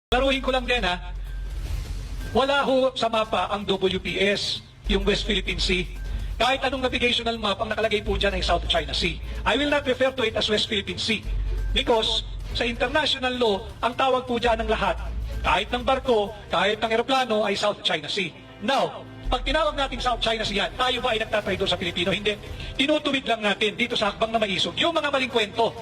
Laruin ko lang din wala ho sa mapa ang WPS, yung West Philippine Sea. Kahit anong navigational map ang nakalagay po dyan ay South China Sea. I will not refer to it as West Philippine Sea because sa international law, ang tawag po dyan ng lahat, kahit ng barko, kahit ng eroplano ay South China Sea. Now, pag tinawag natin South China Sea yan, tayo ba ay nagtatry doon sa Pilipino? Hindi. Tinutuwid lang natin dito sa hakbang na maisog yung mga maling kwento.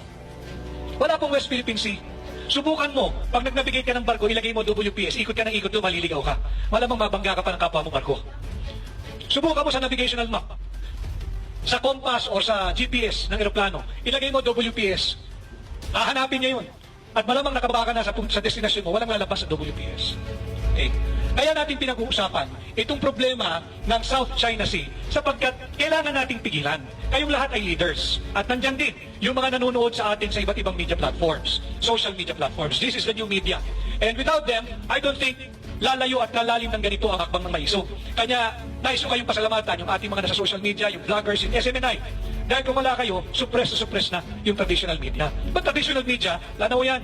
Wala pong West Philippine Sea. Subukan mo, pag nag-navigate ka ng barko, ilagay mo WPS, ikot ka ng ikot doon, maliligaw ka. Malamang mabangga ka pa ng kapwa mo barko. Subukan mo sa navigational map, sa compass o sa GPS ng eroplano, ilagay mo WPS. Hahanapin niya yun. At malamang nakababa ka na sa destination mo, walang lalabas sa WPS. Okay. Kaya natin pinag-uusapan itong problema ng South China Sea sapagkat kailangan nating pigilan. Kayong lahat ay leaders. At nandyan din yung mga nanonood sa atin sa iba't ibang media platforms, social media platforms. This is the new media. And without them, I don't think lalayo at lalalim ng ganito ang hakbang ng maisog. Kanya, nais ko kayong pasalamatan yung ating mga nasa social media, yung vloggers, yung SMNI. Dahil kung wala kayo, suppress na yung traditional media. But traditional media, lanaw yan.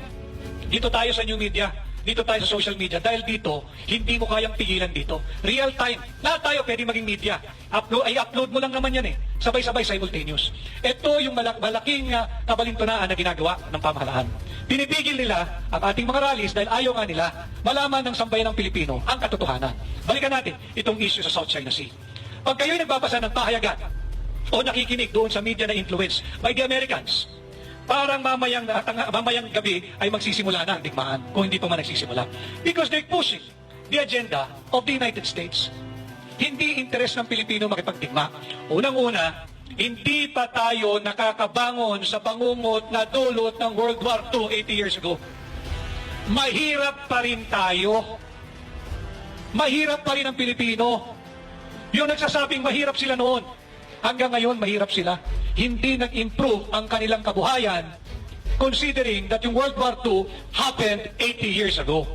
Dito tayo sa new media. Dito tayo sa social media. Dahil dito, hindi mo kayang pigilan dito. Real time. Lahat tayo pwede maging media. Upload mo lang naman yan Sabay-sabay, simultaneous. Ito yung malaking kabalintunaan na ginagawa ng pamahalaan. Pinipigil nila ang ating mga rallies dahil ayaw nga nila malaman ng sambayan ng Pilipino ang katotohanan. Balikan natin itong issue sa South China Sea. Pag kayo'y nagbabasa ng pahayagan o nakikinig doon sa media na influence by the Americans, parang mamayang gabi ay magsisimula na ang digmaan kung hindi pa man nagsisimula. Because they're pushing the agenda of the United States. Hindi interes ng Pilipino makipagdigma. Unang-una, hindi pa tayo nakakabangon sa bangungot na dulot ng World War II 80 years ago. Mahirap pa rin tayo. Mahirap pa rin ang Pilipino. Yung nagsasabing mahirap sila noon, hanggang ngayon mahirap sila. Hindi nag-improve ang kanilang kabuhayan considering that yung World War II happened 80 years ago.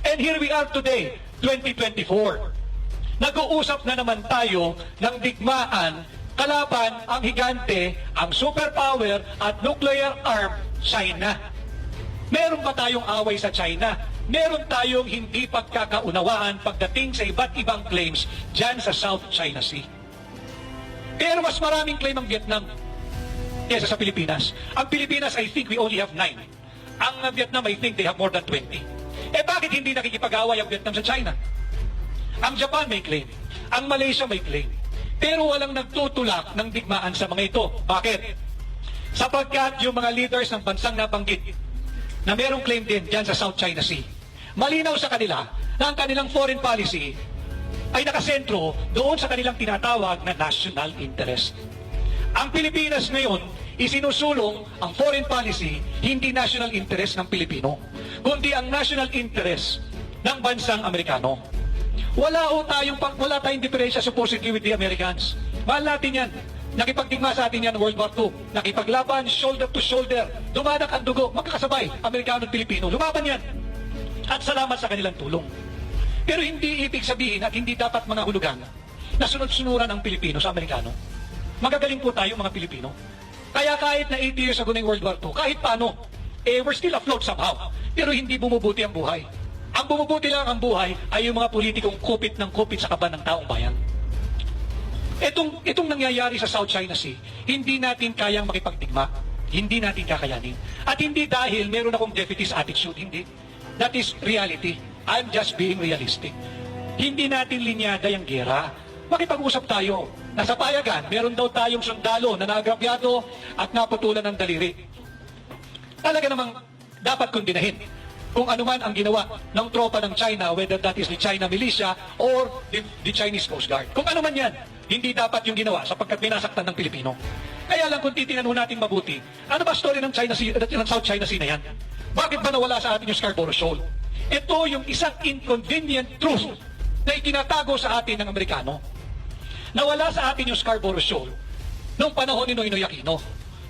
And here we are today, 2024. Nag-uusap na naman tayo ng digmaan kalaban ang higante, ang superpower at nuclear arm China. Meron ba tayong away sa China? Meron tayong hindi pagkakaunawaan pagdating sa iba't ibang claims dyan sa South China Sea. Pero mas maraming claim ang Vietnam kesa sa Pilipinas. Ang Pilipinas, I think we only have 9. Ang Vietnam, I think they have more than 20. Bakit hindi nakikipag-away ang Vietnam sa China? Ang Japan may claim. Ang Malaysia may claim. Pero walang nagtutulak ng digmaan sa mga ito. Bakit? Sapagkat yung mga leaders ng bansang nabanggit na merong claim din dyan sa South China Sea, malinaw sa kanila na ang kanilang foreign policy ay nakasentro doon sa kanilang tinatawag na national interest. Ang Pilipinas ngayon, isinusulong ang foreign policy, hindi national interest ng Pilipino, kundi ang national interest ng bansang Amerikano. Wala tayong diferensya supposedly with the Americans. Mahal natin yan. Nakipagdigma sa atin yan ng World War II. Nakipaglaban, shoulder to shoulder. Dumadak ang dugo, magkakasabay, Amerikano at Pilipino. Lumaban yan. At salamat sa kanilang tulong. Pero hindi ibig sabihin at hindi dapat mga hulugan na sunod-sunuran ang Pilipino sa Amerikano. Magagaling po tayo mga Pilipino. Kaya kahit na 80 years ago ng World War II, kahit paano, we're still afloat somehow. Pero hindi bumubuti ang buhay. Ang bumubuti lang ang buhay ay yung mga politikong kupit ng kupit sa kaban ng taong bayan. Itong nangyayari sa South China Sea, hindi natin kayang makipagdigma. Hindi natin kakayanin. At hindi dahil meron akong defeatist attitude, hindi. That is reality. I'm just being realistic. Hindi natin linyada yung gera. Makipag-usap tayo. Nasa payagan, meron daw tayong sundalo na naagrabyado at naputulan ng daliri. Talaga namang dapat kondinahin kung ano man ang ginawa ng tropa ng China, whether that is the China militia or the Chinese Coast Guard. Kung ano man yan, hindi dapat yung ginawa sapagkat binasaktan ng Pilipino. Kaya lang kung titingnan natin mabuti, ano ba story ng South China Sea na yan? Bakit ba nawala sa atin yung Scarborough Shoal? Ito yung isang inconvenient truth na itinatago sa atin ng Amerikano. Nawala sa atin yung Scarborough Shoal noong panahon ni Noynoy Aquino.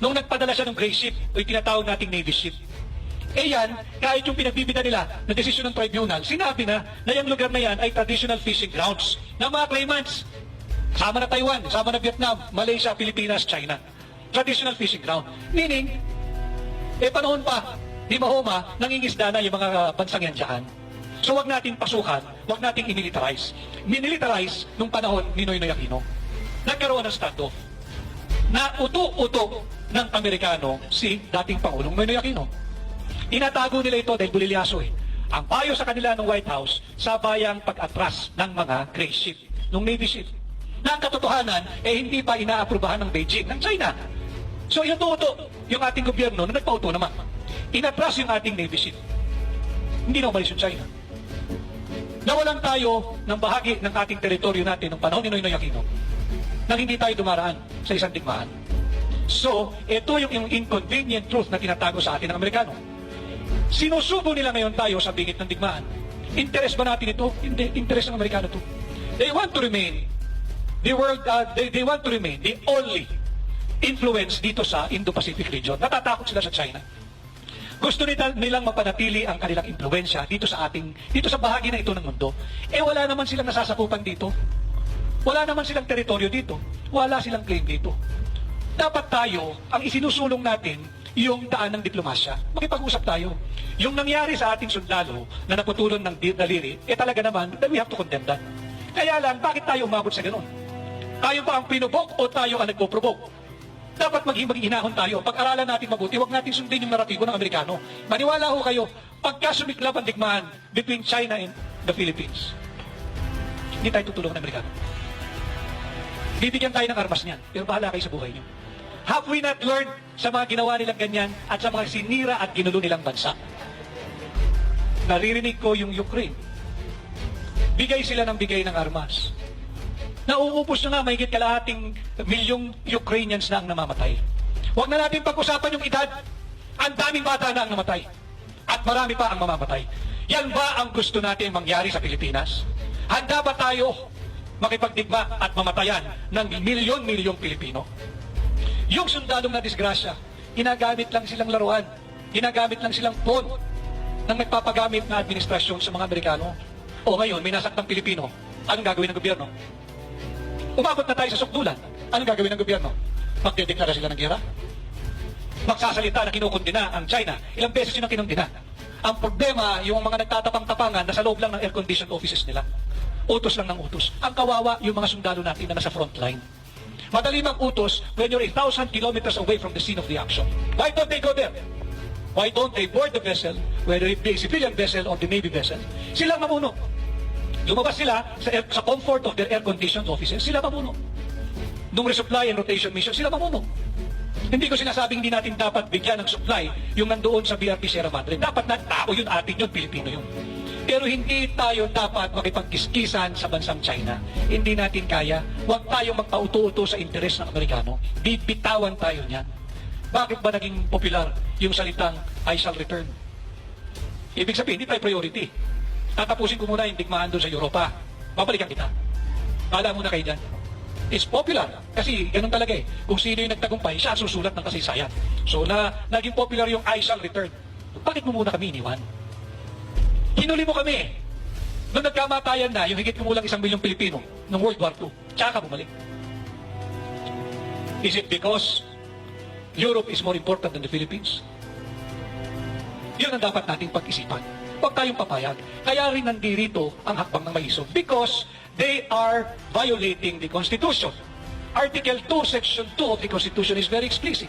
Nung nagpadala siya ng gray ship o tinatawag nating Navy ship. Yan, kahit yung pinagbibida nila na desisyon ng tribunal, sinabi na yung lugar na yan ay traditional fishing grounds ng mga claimants. Sama na Taiwan, sama na Vietnam, Malaysia, Pilipinas, China. Traditional fishing ground. Meaning, panahon pa, di mahoma, nangingisda na yung mga bansang yan dyan. So wag natin pasukan, wag natin imilitarize. Minilitarize nung panahon ni Noynoy Aquino. Nagkaroon ng standoff. Na uto-uto ng Amerikano si dating Pangulong Noynoy Aquino. Inatago nila ito dahil bulilyaso eh. Ang payo sa kanila ng White House, sabayang pag-atras ng mga gray ship, ng Navy ship. Na ang katotohanan, hindi pa inaaprubahan ng Beijing, ng China. So inuto-uto yung ating gobyerno na nagpauto naman. Inatras yung ating Navy ship. Hindi na umalis yung China. Nawalan tayo ng bahagi ng ating teritoryo natin ng panahon ni Noynoy Aquino nang hindi tayo dumaraan sa isang digmaan. So, ito yung inconvenient truth na tinatago sa atin ng Amerikano. Sinusubo nila ngayon tayo sa bingit ng digmaan. Interes ba natin ito? Hindi. Interes ng Amerikano ito. They want to remain the world, they want to remain the only influence dito sa Indo-Pacific region. Natatakot sila sa China. Gusto nilang mapanatili ang kanilang impluwensya dito sa bahagi na ito ng mundo. Wala naman silang nasasakupan dito. Wala naman silang teritoryo dito. Wala silang claim dito. Dapat tayo, ang isinusulong natin, yung daan ng diplomasya. Makipag-usap tayo. Yung nangyari sa ating sundalo na naputulon ng daliri, talaga naman, then we have to condemn that. Kaya lang, bakit tayo umabot sa ganun? Tayo ba ang pinubok o tayo ang nagpo-provoke? Dapat maging hinahon tayo. Pag-aralan natin mabuti, huwag natin sundin yung naratibo ng Amerikano. Maniwala ho kayo, pagka sumiklab ang digmaan between China and the Philippines, hindi tayo tutulungan ng Amerikano. Bibigyan tayo ng armas niyan, pero bahala kayo sa buhay niyo. Have we not learned sa mga ginawa nilang ganyan at sa mga sinira at ginulo nilang bansa? Naririnig ko yung Ukraine. Bigay sila ng bigay ng armas. Nauubos na nga, mahigit kalahating milyong Ukrainians na ang namamatay. Huwag na natin pag-usapan yung edad. Ang daming bata na ang namatay. At marami pa ang mamamatay. Yan ba ang gusto natin mangyari sa Pilipinas? Handa ba tayo makipagdigma at mamatayan ng milyon-milyong Pilipino? Yung sundalong na disgrasya, ginagamit lang silang laruan. Ginagamit lang silang phone ng nagpapagamit na administrasyon sa mga Amerikano. O ngayon, may nasaktan Pilipino. Anong gagawin ng gobyerno? Umabot na tayo sa sukdulan. Anong gagawin ng gobyerno? Magdedeklara sila ng giyera? Magsasalita na kinukundina ang China. Ilang beses yun ang kinundina. Ang problema, yung mga nagtatapang-tapangan na sa loob lang ng air-conditioned offices nila. Utos lang ng utos. Ang kawawa, yung mga sundalo natin na nasa front line. Madali mag-utos when you're 1,000 kilometers away from the scene of the action. Why don't they go there? Why don't they board the vessel, whether it be a civilian vessel or the Navy vessel? Sila mamuno. Lumabas sila sa comfort of their air-conditioned offices. Sila mamuno. Nung resupply and rotation mission, sila mamuno. Hindi ko sinasabing hindi natin dapat bigyan ng supply yung nandoon sa BRP Sierra Madre. Dapat na tao yun, atin yun, Pilipino yun. Pero hindi tayo dapat makipagkiskisan sa bansang China. Hindi natin kaya. Huwag tayong magpauto-uto sa interes ng Amerikano. Bibitawan tayo niyan. Bakit ba naging popular yung salitang I shall return? Ibig sabihin, hindi tayo priority. Tatapusin ko muna yung digmaan doon sa Europa. Babalikan kita. Bala muna kayo dyan. It's popular. Kasi ganun talaga eh. Kung sino yung nagtagumpay, siya ang susulat ng kasaysayan. So naging popular yung I shall return. Bakit mo muna kami iniwan? Hinuli mo kami. Nung nagkamatayan na, yung higit kumulang 1 milyong Pilipino ng World War II, tsaka ka bumalik. Is it because Europe is more important than the Philippines? Yun ang dapat nating pag-isipan. Huwag tayong papayag. Kaya rin nandirito ang hakbang ng maisog because they are violating the Constitution. Article 2, Section 2 of the Constitution is very explicit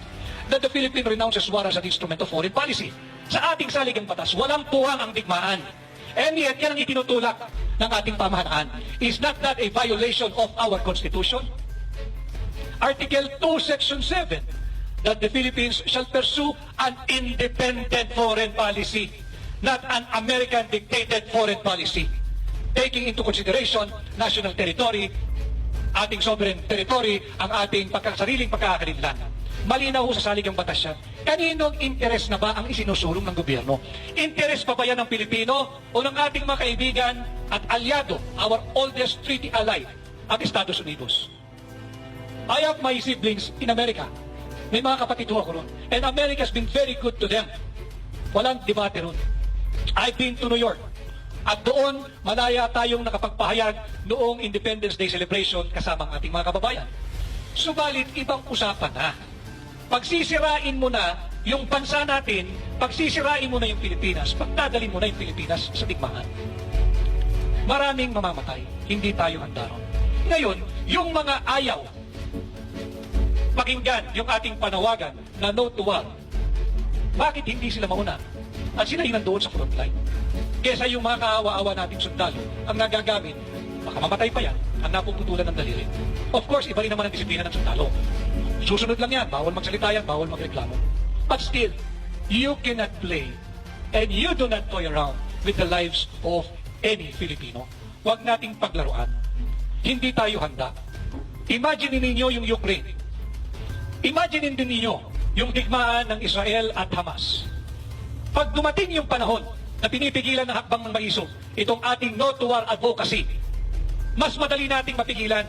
that the Philippines renounces war as an instrument of foreign policy. Sa ating saligang batas, walang puwang ang digmaan. And yet, yan ang itinutulak ng ating pamahalaan. Is not that a violation of our Constitution? Article 2, Section 7, that the Philippines shall pursue an independent foreign policy, not an American-dictated foreign policy, taking into consideration national territory, ating sovereign territory, ang ating sariling pagkakakilanlan. Malinaw ho sa saligang batas yan. Kaninong interes na ba ang isinusulong ng gobyerno? Interes pa ba yan ng Pilipino o ng ating mga kaibigan at alyado, our oldest treaty ally, ang Estados Unidos? I have my siblings in America. May mga kapatid ho ako ron. And America has been very good to them. Walang debate ron. I've been to New York. At doon, malaya tayong nakapagpahayag noong Independence Day celebration kasama ang ating mga kababayan. Subalit, ibang usapan na. Pagsisirain mo na yung bansa natin, pagsisirain mo na yung Pilipinas, pagdadalin mo na yung Pilipinas sa digmaan. Maraming mamamatay, hindi tayo handa ron. Ngayon, yung mga ayaw pakinggan yung ating panawagan na no to war, bakit hindi sila mauna? At sila yung nandoon sa frontline. Kesa yung mga kaawa-awa nating sundalo, ang nagagamit, baka mamatay pa yan, ang napuputulan ng daliri. Of course, iba rin naman ang disiplina ng sundalo. Susunod lang yan, bawal magsalita yan, bawal magreklamo. But still, you cannot play and you do not toy around with the lives of any Filipino. Huwag nating paglaruan. Hindi tayo handa. Imagine ninyo yung Ukraine. Imagine din ninyo yung digmaan ng Israel at Hamas. Pag dumating yung panahon na pinipigilan ng hakbang ng maisog, itong ating no to war advocacy, mas madali nating mapigilan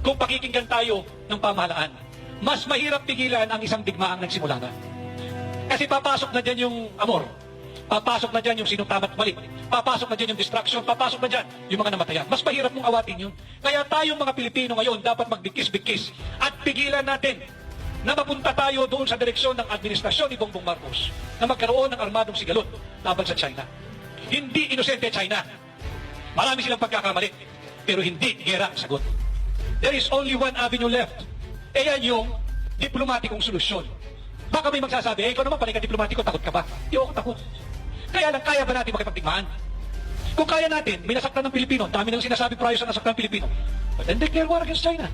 kung pakikinggan tayo ng pamahalaan. Mas mahirap pigilan ang isang digmaang nagsimula na. Kasi papasok na dyan yung amor. Papasok na dyan yung sinutamat balik. Papasok na dyan yung distraction. Papasok na dyan yung mga namatayan. Mas mahirap mong awatin yun. Kaya tayong mga Pilipino ngayon dapat magbigkis-bigkis at pigilan natin na mapunta tayo doon sa direksyon ng administrasyon ni Bongbong Marcos na magkaroon ng armadong sigalot laban sa China. Hindi inosente China. Marami silang pagkakamali, pero hindi gera sagot. There is only one avenue left. E yan yung diplomatikong solusyon. Baka may magsasabi, ikaw naman panay ka diplomatiko, takot ka ba? Hindi ako takot. Kaya lang, kaya ba natin makipagdigmaan? Kung kaya natin, may nasaktan ng Pilipino, dami nang sinasabi prior sa nasaktan ng Pilipino, but then declare war against China.